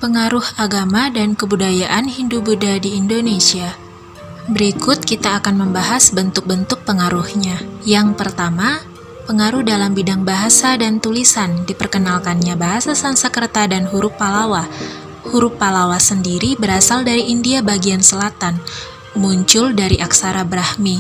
Pengaruh agama dan kebudayaan Hindu-Buddha di Indonesia. Berikut kita akan membahas bentuk-bentuk pengaruhnya. Yang pertama, pengaruh dalam bidang bahasa dan tulisan. Diperkenalkannya bahasa Sanskerta dan huruf Pallawa. Huruf Pallawa sendiri berasal dari India bagian selatan, muncul dari aksara Brahmi.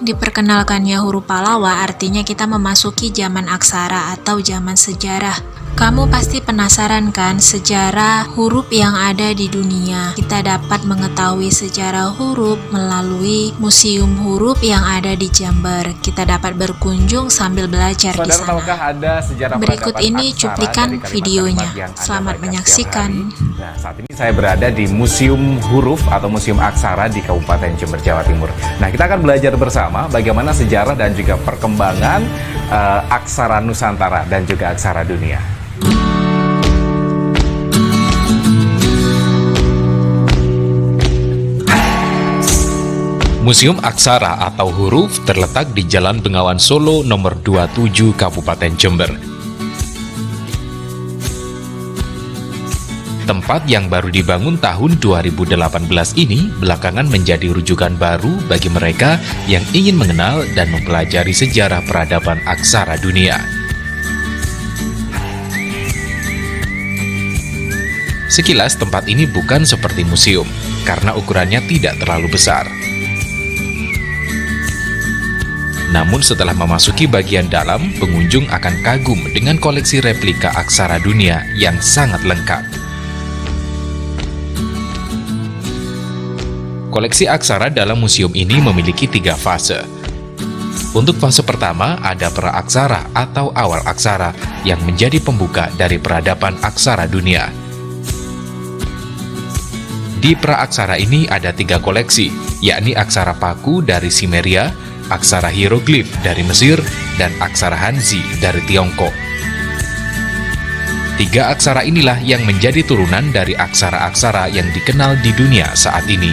Diperkenalkannya huruf Pallawa artinya kita memasuki zaman aksara atau zaman sejarah. Kamu pasti penasaran kan sejarah huruf yang ada di dunia? Kita dapat mengetahui sejarah huruf melalui Museum Huruf yang ada di Jember. Kita dapat berkunjung sambil belajar di sana. Ada sejarah berikut ini cuplikan videonya. Selamat menyaksikan. Nah, saat ini saya berada di Museum Huruf atau Museum Aksara di Kabupaten Jember, Jawa Timur. Nah, kita akan belajar bersama bagaimana sejarah dan juga perkembangan aksara Nusantara dan juga aksara dunia. Museum Aksara atau Huruf terletak di Jalan Bengawan Solo nomor 27 Kabupaten Jember. Tempat yang baru dibangun tahun 2018 ini belakangan menjadi rujukan baru bagi mereka yang ingin mengenal dan mempelajari sejarah peradaban aksara dunia. Sekilas tempat ini bukan seperti museum, karena ukurannya tidak terlalu besar. Namun setelah memasuki bagian dalam, pengunjung akan kagum dengan koleksi replika aksara dunia yang sangat lengkap. Koleksi aksara dalam museum ini memiliki 3 fase. Untuk fase pertama ada pra-aksara atau awal aksara yang menjadi pembuka dari peradaban aksara dunia. Di pra-aksara ini ada 3 koleksi, yakni aksara paku dari Simeria, aksara hieroglif dari Mesir, dan aksara Hanzi dari Tiongkok. 3 aksara inilah yang menjadi turunan dari aksara-aksara yang dikenal di dunia saat ini.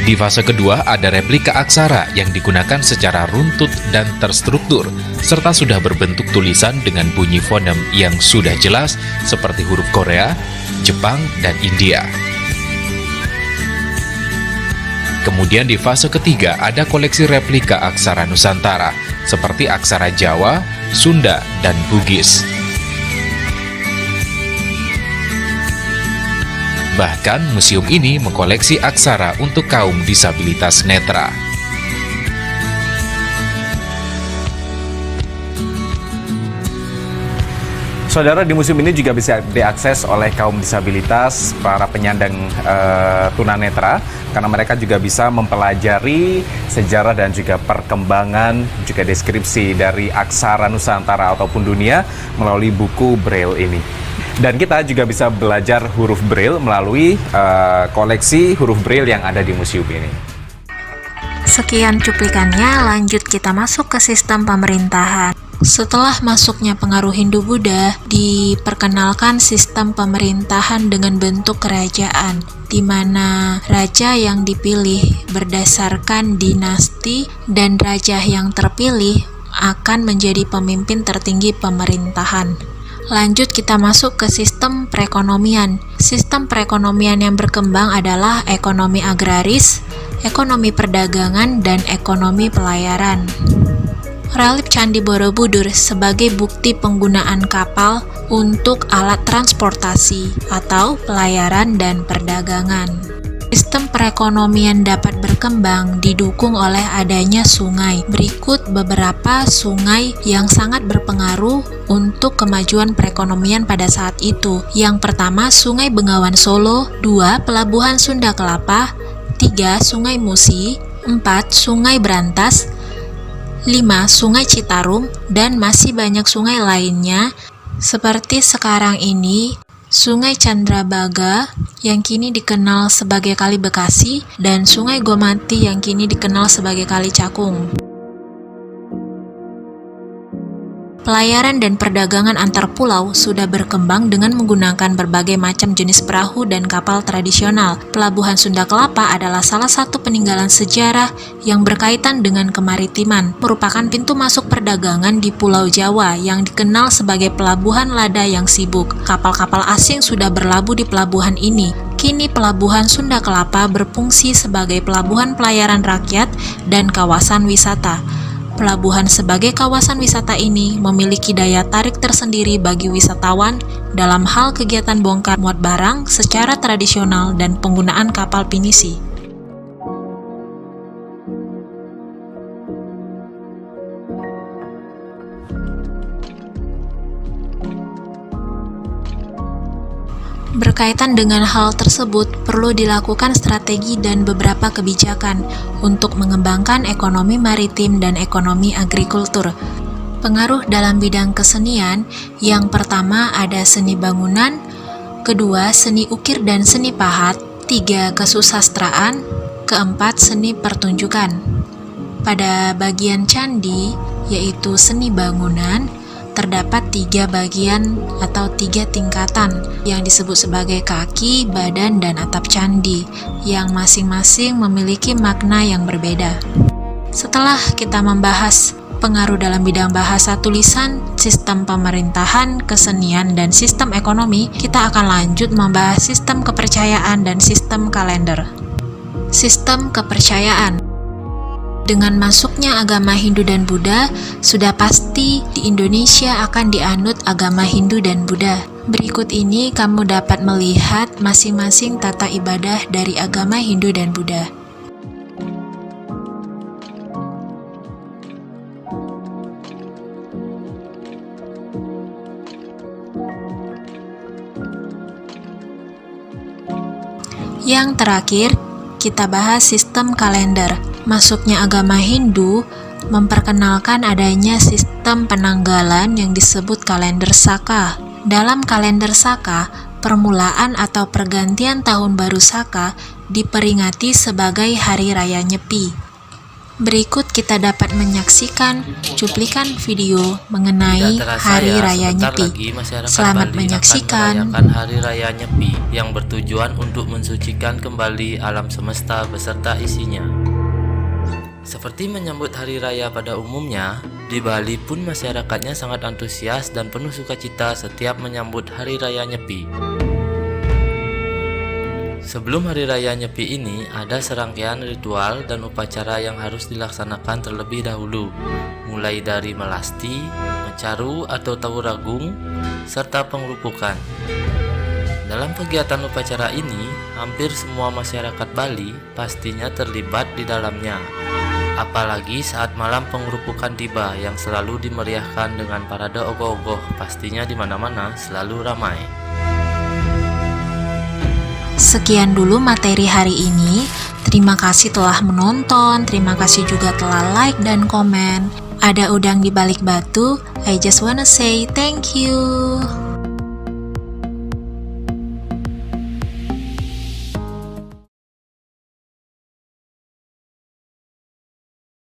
Di fase kedua ada replika aksara yang digunakan secara runtut dan terstruktur, serta sudah berbentuk tulisan dengan bunyi fonem yang sudah jelas seperti huruf Korea, Jepang, dan India. Kemudian di fase ketiga ada koleksi replika aksara Nusantara, seperti aksara Jawa, Sunda, dan Bugis. Bahkan museum ini mengkoleksi aksara untuk kaum disabilitas netra. Saudara, di museum ini juga bisa diakses oleh kaum disabilitas, para penyandang tunanetra, karena mereka juga bisa mempelajari sejarah dan juga perkembangan, juga deskripsi dari aksara Nusantara ataupun dunia melalui buku Braille ini. Dan kita juga bisa belajar huruf Braille melalui koleksi huruf Braille yang ada di museum ini. Sekian cuplikannya, lanjut kita masuk ke sistem pemerintahan. Setelah masuknya pengaruh Hindu-Buddha, diperkenalkan sistem pemerintahan dengan bentuk kerajaan, di mana raja yang dipilih berdasarkan dinasti dan raja yang terpilih akan menjadi pemimpin tertinggi pemerintahan. Lanjut kita masuk ke sistem perekonomian. Sistem perekonomian yang berkembang adalah ekonomi agraris, ekonomi perdagangan, dan ekonomi pelayaran. Relief Candi Borobudur sebagai bukti penggunaan kapal untuk alat transportasi atau pelayaran dan perdagangan. Sistem perekonomian dapat berkembang didukung oleh adanya sungai. Berikut beberapa sungai yang sangat berpengaruh untuk kemajuan perekonomian pada saat itu. Yang pertama, Sungai Bengawan Solo. 2. Pelabuhan Sunda Kelapa. 3. Sungai Musi. 4. Sungai Brantas. 5. Sungai Citarum, dan masih banyak sungai lainnya. Seperti sekarang ini, Sungai Candrabaga yang kini dikenal sebagai Kali Bekasi, dan Sungai Gomati yang kini dikenal sebagai Kali Cakung. Pelayaran dan perdagangan antar pulau sudah berkembang dengan menggunakan berbagai macam jenis perahu dan kapal tradisional. Pelabuhan Sunda Kelapa adalah salah satu peninggalan sejarah yang berkaitan dengan kemaritiman, merupakan pintu masuk perdagangan di Pulau Jawa yang dikenal sebagai pelabuhan lada yang sibuk. Kapal-kapal asing sudah berlabuh di pelabuhan ini. Kini Pelabuhan Sunda Kelapa berfungsi sebagai pelabuhan pelayaran rakyat dan kawasan wisata. Pelabuhan sebagai kawasan wisata ini memiliki daya tarik tersendiri bagi wisatawan dalam hal kegiatan bongkar muat barang secara tradisional dan penggunaan kapal pinisi. Berkaitan dengan hal tersebut, perlu dilakukan strategi dan beberapa kebijakan untuk mengembangkan ekonomi maritim dan ekonomi agrikultur. Pengaruh dalam bidang kesenian, yang pertama ada seni bangunan, kedua seni ukir dan seni pahat, tiga kesusastraan, keempat seni pertunjukan. Pada bagian candi, yaitu seni bangunan, terdapat 3 bagian atau 3 tingkatan yang disebut sebagai kaki, badan, dan atap candi yang masing-masing memiliki makna yang berbeda. Setelah kita membahas pengaruh dalam bidang bahasa tulisan, sistem pemerintahan, kesenian, dan sistem ekonomi, kita akan lanjut membahas sistem kepercayaan dan sistem kalender. Sistem kepercayaan. Dengan masuknya agama Hindu dan Buddha, sudah pasti di Indonesia akan dianut agama Hindu dan Buddha. Berikut ini kamu dapat melihat masing-masing tata ibadah dari agama Hindu dan Buddha. Yang terakhir, kita bahas sistem kalender. Masuknya agama Hindu memperkenalkan adanya sistem penanggalan yang disebut kalender Saka. Dalam kalender Saka, permulaan atau pergantian tahun baru Saka diperingati sebagai Hari Raya Nyepi. Berikut kita dapat menyaksikan cuplikan video mengenai Hari Raya Nyepi. Selamat menyaksikan. Hari Raya Nyepi yang bertujuan untuk mensucikan kembali alam semesta beserta isinya. Seperti menyambut hari raya pada umumnya, di Bali pun masyarakatnya sangat antusias dan penuh sukacita setiap menyambut Hari Raya Nyepi. Sebelum Hari Raya Nyepi ini, ada serangkaian ritual dan upacara yang harus dilaksanakan terlebih dahulu, mulai dari melasti, mencaru atau tawuragung, serta pengerupukan. Dalam kegiatan upacara ini, hampir semua masyarakat Bali pastinya terlibat di dalamnya. Apalagi saat malam pengerupukan tiba yang selalu dimeriahkan dengan parade ogoh-ogoh, pastinya di mana-mana selalu ramai. Sekian dulu materi hari ini. Terima kasih telah menonton, terima kasih juga telah like dan komen. Ada udang di balik batu. I just wanna say thank you.